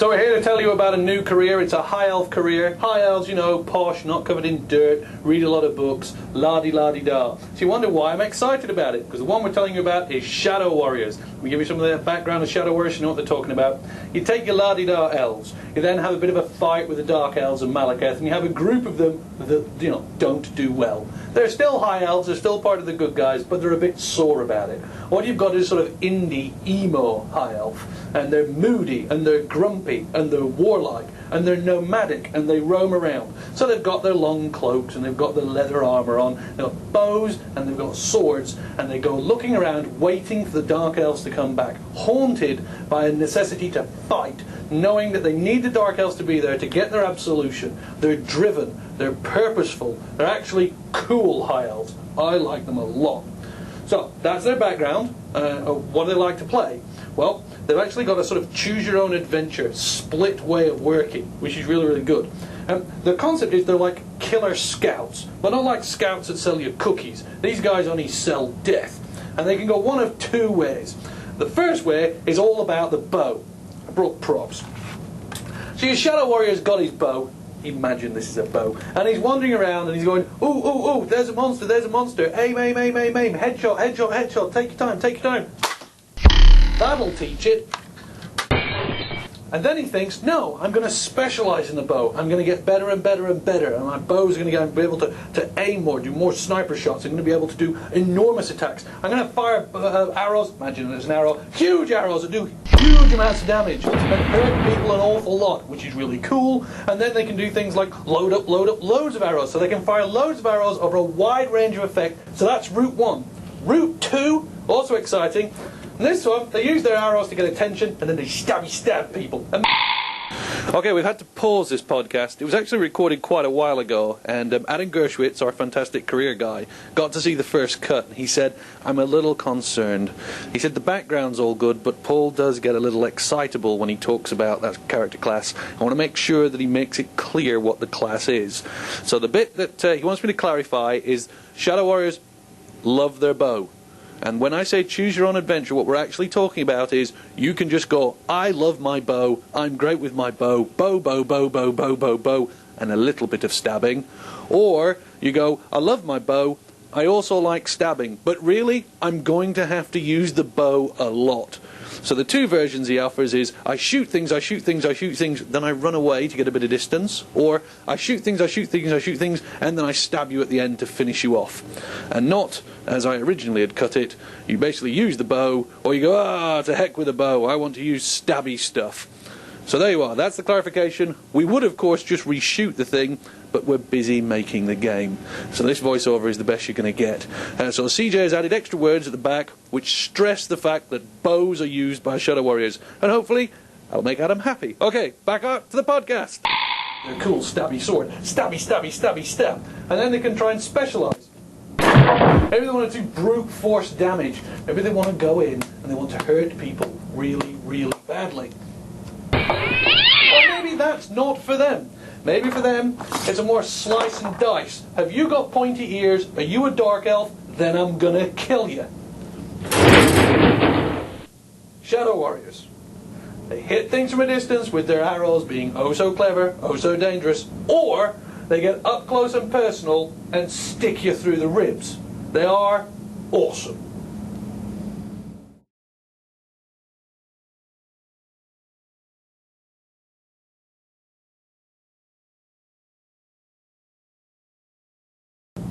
So we're here to tell you about a new career. It's a high elf career. High elves, you know, posh, not covered in dirt, read a lot of books, la-di-la-di-da. So you wonder why I'm excited about it, because the one we're telling you about is Shadow Warriors. We give you some of the background of Shadow Warriors, you know what they're talking about. You take your la-di-da elves, you then have a bit of a fight with the Dark Elves and Malekith, and you have a group of them that, you know, don't do well. They're still high elves, they're still part of the good guys, but they're a bit sore about it. What you've got is sort of indie, emo high elf, and they're moody, and they're grumpy, and they're warlike, and they're nomadic, and they roam around. So they've got their long cloaks, and they've got their leather armour on, they've got bows, and they've got swords, and they go looking around, waiting for the Dark Elves to come back, haunted by a necessity to fight, knowing that they need the Dark Elves to be there to get their absolution. They're driven, they're purposeful, they're actually cool high elves. I like them a lot. So, that's their background. What do they like to play? Well, they've actually got a sort of choose-your-own-adventure, split way of working, which is really, really good. The concept is they're like killer scouts, but not like scouts that sell you cookies. These guys only sell death. And they can go one of two ways. The first way is all about the bow. I brought props. So your Shadow Warrior's got his bow. Imagine this is a bow. And he's wandering around and he's going, ooh, ooh, ooh, there's a monster, there's a monster. Aim, aim, aim, aim, aim. Headshot, headshot, headshot. Take your time, take your time. That'll teach it. And then he thinks, no, I'm going to specialise in the bow. I'm going to get better and better and better. And my bow's going to be able to aim more, do more sniper shots. I'm going to be able to do enormous attacks. I'm going to fire arrows. Imagine there's an arrow. Huge arrows that do huge amounts of damage and hurt people an awful lot, which is really cool. And then they can do things like load up loads of arrows. So they can fire loads of arrows over a wide range of effect. So that's route one. Route two, also exciting. And this one, they use their arrows to get attention, and then they stab people. Okay, we've had to pause this podcast. It was actually recorded quite a while ago, and Adam Gershwitz, our fantastic career guy, got to see the first cut. He said, I'm a little concerned. He said the background's all good, but Paul does get a little excitable when he talks about that character class. I want to make sure that he makes it clear what the class is. So the bit that he wants me to clarify is Shadow Warriors love their bow. And when I say choose your own adventure, what we're actually talking about is you can just go, I love my bow, I'm great with my bow, bow, bow, bow, bow, bow, bow, bow, and a little bit of stabbing. Or you go, I love my bow, I also like stabbing, but really, I'm going to have to use the bow a lot. So the two versions he offers is, I shoot things, I shoot things, I shoot things, then I run away to get a bit of distance. Or, I shoot things, I shoot things, I shoot things, and then I stab you at the end to finish you off. And not, as I originally had cut it, you basically use the bow, or you go, to heck with the bow, I want to use stabby stuff. So there you are, that's the clarification. We would, of course, just reshoot the thing, but we're busy making the game. So this voiceover is the best you're going to get. So CJ has added extra words at the back, which stress the fact that bows are used by Shadow Warriors. And hopefully, I'll make Adam happy. Okay, back up to the podcast. A cool stabby sword. Stabby, stabby, stabby, stab. And then they can try and specialise. Maybe they want to do brute force damage. Maybe they want to go in and they want to hurt people really, really badly. Or maybe that's not for them. Maybe for them, it's a more slice and dice. Have you got pointy ears? Are you a dark elf? Then I'm gonna kill you. Shadow Warriors. They hit things from a distance with their arrows being oh so clever, oh so dangerous, or they get up close and personal and stick you through the ribs. They are awesome.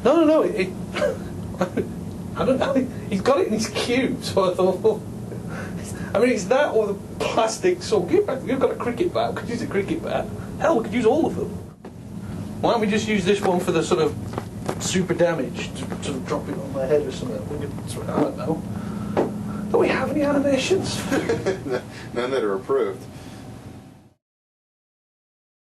No, I don't know, he's got it in his cube, so I thought, I mean, it's that or the plastic sword. You've got a cricket bat, we could use a cricket bat. Hell, we could use all of them. Why don't we just use this one for the sort of super damage, to sort of drop it on my head or something? I don't know. Do we have any animations? None that are approved.